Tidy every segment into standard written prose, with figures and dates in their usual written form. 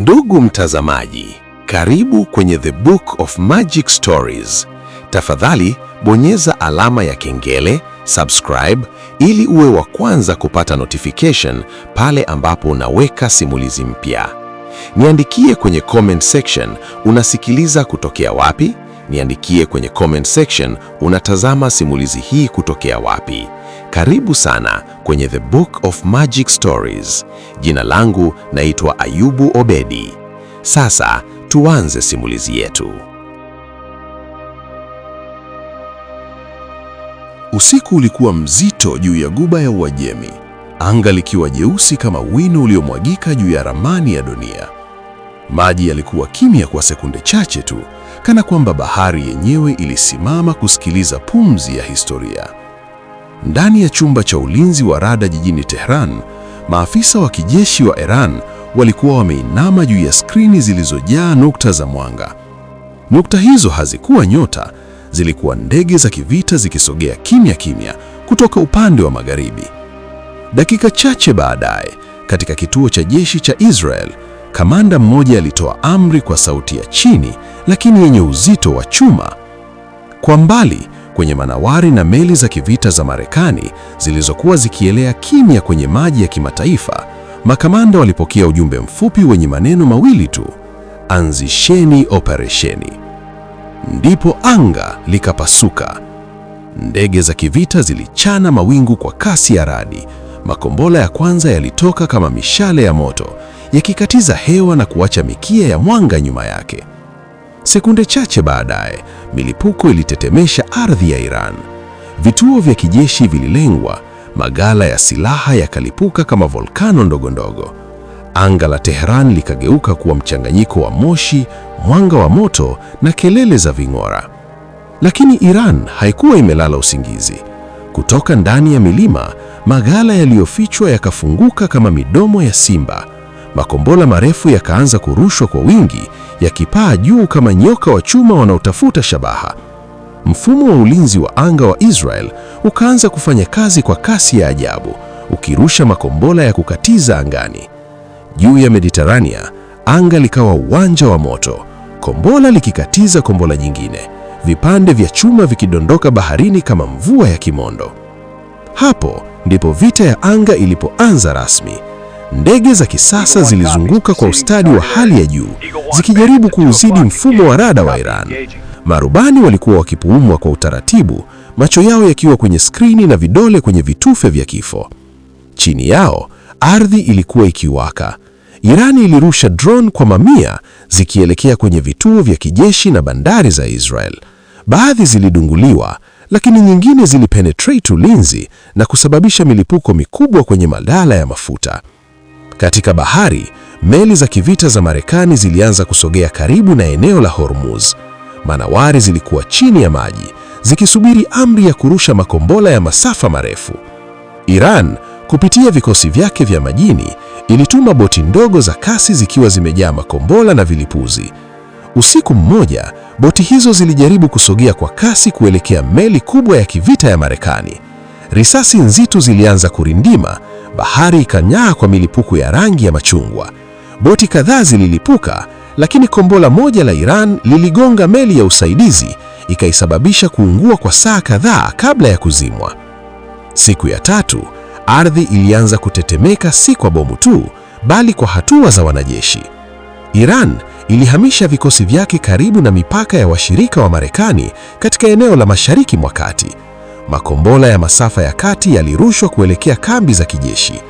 Ndugu mtazamaji, karibu kwenye The Book of Magic Stories. Tafadhali bonyeza alama ya kengele, subscribe, ili uwe wa kwanza kupata notification pale ambapo unaweka simulizi mpya. Niandikie kwenye comment section unasikiliza kutokea wapi. Niandikie kwenye comment section unatazama simulizi hii kutokea wapi. Karibu sana kwenye The Book of Magic Stories. Jina langu naitwa Ayubu Obedi. Sasa tuanze simulizi yetu. Usiku ulikuwa mzito juu ya Ghuba ya Uajemi, anga likiwa jeusi kama wino uliomwagika juu ya ramani ya dunia. Maji yalikuwa kimya kwa sekunde chache tu, kana kwamba bahari yenyewe ilisimama kusikiliza pumzi ya historia. Ndani ya chumba cha ulinzi wa rada jijini Tehran, maafisa wa kijeshi wa Iran walikuwa wameinama juu ya skrini zilizojaa nukta za mwanga. Nukta hizo hazikuwa nyota, zilikuwa ndege za kivita zikisogea kimya kimya kutoka upande wa magharibi. Dakika chache baadaye, katika kituo cha jeshi cha Israel, kamanda mmoja alitoa amri kwa sauti ya chini lakini yenye uzito wa chuma. Kwa mbali, kwenye manowari na meli za kivita za Marekani zilizokuwa zikielea kimya kwenye maji ya kimataifa, makamanda walipokea ujumbe mfupi wenye maneno mawili tu: anzisheni operesheni. Ndipo anga likapasuka. Ndege za kivita zilichana mawingu kwa kasi ya radi. Makombora ya kwanza yalitoka kama mishale ya moto, yakikatiza hewa na kuacha mikia ya mwanga nyuma yake. Sekunde chache baadaye, milipuko ilitetemesha ardhi ya Iran. Vituo vya kijeshi vililengwa, maghala ya silaha yakalipuka kama volkano ndogo ndogo. Anga la Tehran likageuka kuwa mchanganyiko wa moshi, mwanga wa moto na kelele za ving'ora. Lakini Iran haikuwa imelala usingizi. Kutoka ndani ya milima, maghala yaliyofichwa yakafunguka kama midomo ya simba. Makombora marefu yakaanza kurushwa kwa wingi, yakipaa juu kama nyoka wa chuma wanaotafuta shabaha. Mfumo wa ulinzi wa anga wa Israel ukaanza kufanya kazi kwa kasi ya ajabu, ukirusha makombora ya kukatiza angani. Juu ya Mediterania, anga likawa uwanja wa moto, kombora likikatiza kombora jingine, vipande vya chuma vikidondoka baharini kama mvua ya kimondo. Hapo ndipo vita ya anga ilipoanza rasmi. Ndege za kisasa zilizunguka kwa ustadi wa hali ya juu, zikijaribu kuuzidi mfumo wa rada wa Iran. Marubani walikuwa wakipuumwa kwa utaratibu, macho yao yakiwa kwenye skrini na vidole kwenye vitufe vya kifo. Chini yao, ardhi ilikuwa ikiwaka. Irani ilirusha drone kwa mamia, zikielekea kwenye vituo vya kijeshi na bandari za Israel. Baadhi zilidunguliwa, lakini nyingine zilipenetrate ulinzi na kusababisha milipuko mikubwa kwenye maghala ya mafuta. Katika bahari, meli za kivita za Marekani zilianza kusogea karibu na eneo la Hormuz. Manowari zilikuwa chini ya maji, zikisubiri amri ya kurusha makombora ya masafa marefu. Iran, kupitia vikosi vyake vya majini, ilituma boti ndogo za kasi zikiwa zimejaa makombora na vilipuzi. Usiku mmoja, boti hizo zilijaribu kusogea kwa kasi kuelekea meli kubwa ya kivita ya Marekani. Risasi nzito zilianza kurindima, bahari ikang'aa kwa milipuko ya rangi ya machungwa. Boti kadhaa zililipuka, lakini kombora moja la Iran liligonga meli ya usaidizi, ikaisababisha kuungua kwa saa kadhaa kabla ya kuzimwa. Siku ya tatu, ardhi ilianza kutetemeka, si kwa bomu tu, bali kwa hatua za wanajeshi. Iran ilihamisha vikosi vyake karibu na mipaka ya washirika wa Marekani katika eneo la Mashariki mwa Kati. Makombora ya masafa ya kati yalirushwa kuelekea kambi za kijeshi.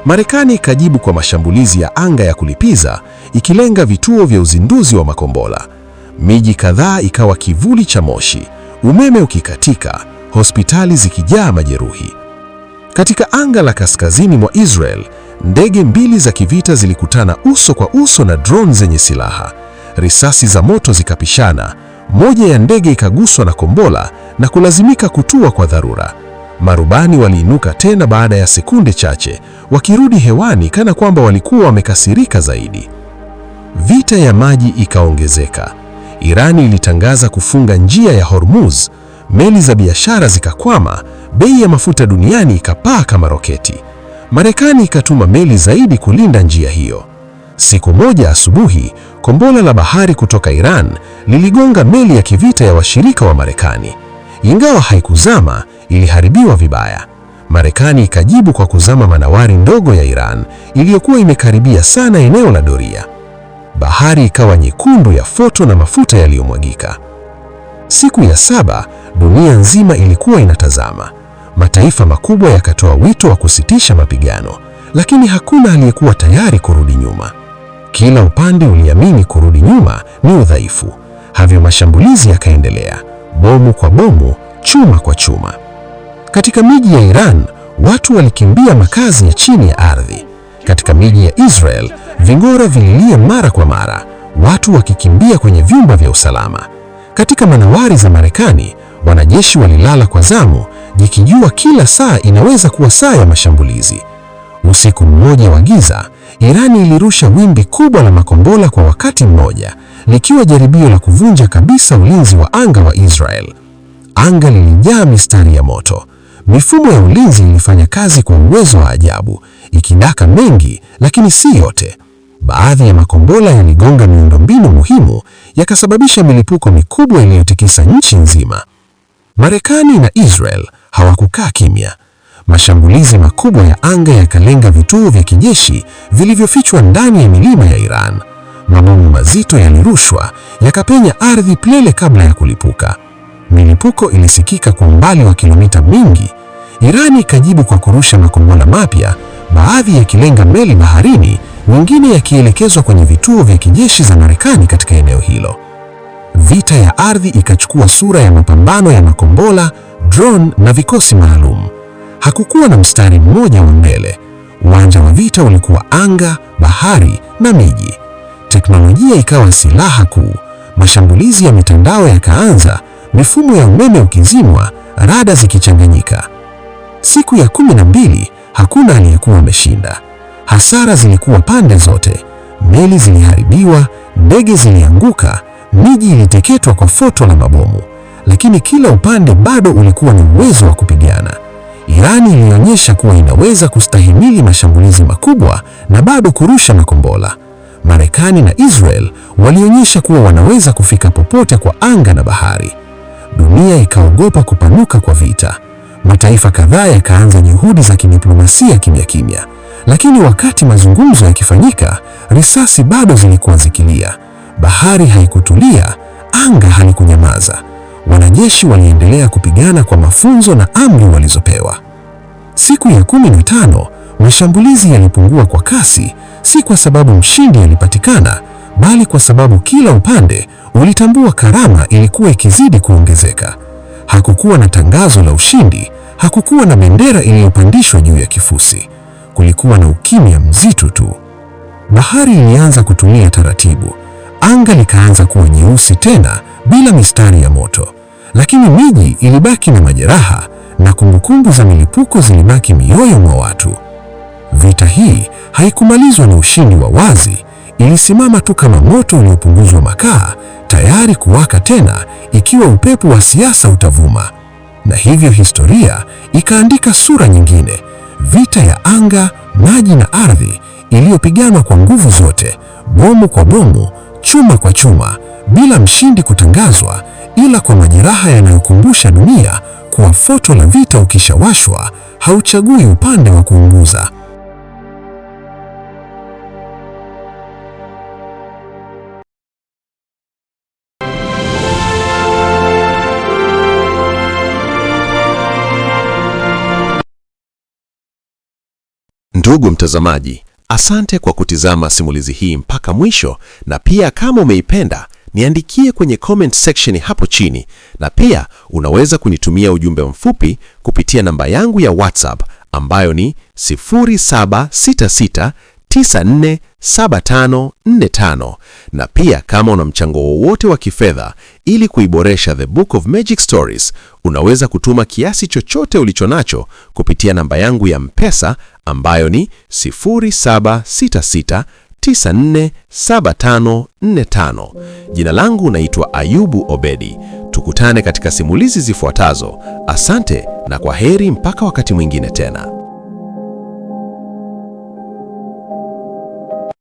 Marekani ikajibu kwa mashambulizi ya anga ya kulipiza, ikilenga vituo vya uzinduzi wa makombora. Miji kadhaa ikawa kivuli cha moshi, umeme ukikatika, hospitali zikijaa majeruhi. Katika anga la kaskazini mwa Israel, ndege mbili za kivita zilikutana uso kwa uso na drone zenye silaha. Risasi za moto zikapishana, moja ya ndege ikaguswa na kombora na kulazimika kutua kwa dharura. Marubani waliinuka tena baada ya sekunde chache, wakirudi hewani kana kwamba walikuwa wamekasirika zaidi. Vita ya maji ikaongezeka. Irani ilitangaza kufunga njia ya Hormuz, meli za biashara zikakwama, bei ya mafuta duniani ikapaa kama roketi. Marekani ikatuma meli zaidi kulinda njia hiyo. Siku moja asubuhi, kombora la bahari kutoka Iran liligonga meli ya kivita ya washirika wa Marekani. Ingawa haikuzama, iliharibiwa vibaya. Marekani ikajibu kwa kuzama manowari ndogo ya Iran iliyokuwa imekaribia sana eneo la doria. Bahari ikawa nyekundu ya foto na mafuta yaliyomwagika. Siku ya 7, dunia nzima ilikuwa inatazama. Mataifa makubwa yakatoa wito wa kusitisha mapigano, lakini hakuna aliyekuwa tayari kurudi nyuma. Kila upande uliamini kurudi nyuma ni udhaifu. Havyo mashambulizi yakaendelea, bomu kwa bomu, chuma kwa chuma. Katika miji ya Iran, watu walikimbia makazi ya chini ya ardhi. Katika miji ya Israel, ving'ora vililia mara kwa mara, watu wakikimbia kwenye vyumba vya usalama. Katika manowari za Marekani, wanajeshi walilala kwa zamu, jikijua kila saa inaweza kuwa saa ya mashambulizi. Usiku mmoja wa giza, Irani ilirusha wimbi kubwa la makombora kwa wakati mmoja, likiwa jaribio la kuvunja kabisa ulinzi wa anga wa Israel. Anga lilijaa mistari ya moto. Mifumo ya ulinzi ilifanya kazi kwa uwezo wa ajabu, ikidaka mengi, lakini si yote. Baadhi ya makombora yaligonga miundombinu muhimu, yakasababisha milipuko mikubwa iliyotikisa nchi nzima. Marekani na Israel hawakukaa kimya. Mashambulizi makubwa ya anga yakalenga vituo vya kijeshi vilivyofichwa ndani ya milima ya Iran. Mabomu mazito yalirushwa, yakapenya ardhi plele kabla ya kulipuka. Milipuko ilisikika kwa umbali wa kilomita mingi. Irani ikajibu kwa kurusha makombora mapya, baadhi yakilenga meli baharini, mengine yakielekezwa kwenye vituo vya kijeshi za Marekani katika eneo hilo. Vita ya ardhi ikachukua sura ya mapambano ya makombora, drone na vikosi maalum. Hakukuwa na mstari mmoja wa mbele. Uwanja wa vita ulikuwa anga, bahari na miji. Teknolojia ikawa silaha kuu. Mashambulizi ya mitandao yakaanza, mifumo ya umeme ukizimwa, rada zikichanganyika. Siku ya 12 hakuna aliyekuwa ameshinda. Hasara zilikuwa pande zote. Meli ziliharibiwa, ndege zilianguka, miji iliteketwa kwa foto la mabomu. Lakini kila upande bado ulikuwa na uwezo wa kupigana. Irani ilionyesha kuwa inaweza kustahimili mashambulizi makubwa na bado kurusha makombora. Marekani na Israel walionyesha kuwa wanaweza kufika popote kwa anga na bahari. Dunia ikaogopa kupanuka kwa vita. Mataifa kadhaa yakaanza juhudi za kidiplomasia kimya kimya. Lakini wakati mazungumzo yakifanyika, risasi bado zilikuwa zikilia. Bahari haikutulia, anga halikunyamaza. Wanajeshi waliendelea kupigana kwa mafunzo na amri walizopewa. Siku ya 15, mashambulizi yalipungua kwa kasi, si kwa sababu mshindi alipatikana, bali kwa sababu kila upande ulitambua karama ilikuwa ikizidi kuongezeka. Hakukuwa na tangazo la ushindi, hakukuwa na bendera iliyopandishwa juu ya kifusi. Kulikuwa na ukimya mzito tu. Bahari ilianza kutulia taratibu. Anga likaanza kuwa nyeusi tena bila mistari ya moto. Lakini miji ilibaki na majeraha na kumbukumbu za milipuko zilibaki mioyo mwa watu. Vita hii haikumalizwa na ushindi wa wazi, ilisimama tu kama moto uliopunguzwa makaa, tayari kuwaka tena ikiwa upepo wa siasa utavuma. Na hivyo historia ikaandika sura nyingine, vita ya anga, maji na ardhi iliyopiganwa kwa nguvu zote, bomu kwa bomu, chuma kwa chuma, bila mshindi kutangazwa, ila kwa majeraha yanayokumbusha dunia kuwa foto la vita ukishawashwa hauchagui upande wa kuunguza. Ndugu mtazamaji, asante kwa kutizama simulizi hii mpaka mwisho, na pia kama umeipenda niandikie kwenye comment section hapo chini, na pia unaweza kunitumia ujumbe mfupi kupitia namba yangu ya WhatsApp ambayo ni 0766947545, na pia kama una mchango wowote wa kifedha ili kuiboresha The Book of Magic Stories, unaweza kutuma kiasi chochote ulichonacho kupitia namba yangu ya M-Pesa ambayo ni 0766947545. Jina langu naitwa Ayubu Obedi. Tukutane katika simulizi zifuatazo. Asante na kwa heri mpaka wakati mwingine tena.